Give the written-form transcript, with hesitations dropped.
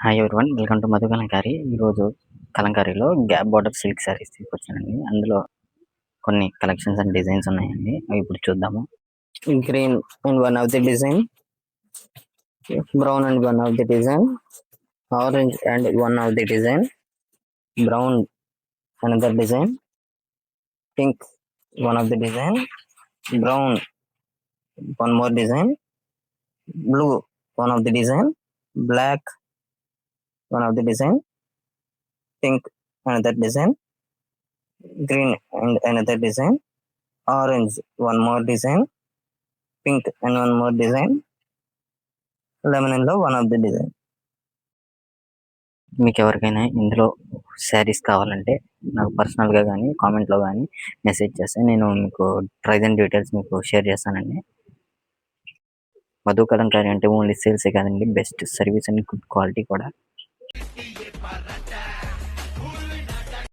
Hi everyone, welcome to Madhu Kalamkari. ఈరోజు కలంకారీలో gap border silk saris తీసుకొచ్చానండి. అందులో కొన్ని కలెక్షన్స్ అండ్ డిజైన్స్ ఉన్నాయండి. అవి ఇప్పుడు చూద్దాము. Green and one of the design, brown and one of the design, orange and one of the design, brown another design, pink one of the design, brown one more design, blue one of the design, black one of the design, pink another design, green and another design, orange one more design, pink and one more design, lemon yellow one of the design. మీకు ఎవరికైనా ఇందులో శారీస్ కావాలంటే నాకు పర్సనల్గా కానీ కామెంట్లో కానీ message చేస్తే నేను మీకు ప్రైస్ అండ్ డీటెయిల్స్ మీకు షేర్ చేస్తానండి. మధు కలంకారీ అంటే ఓన్లీ సేల్సే కాదండి, best service and good quality కూడా.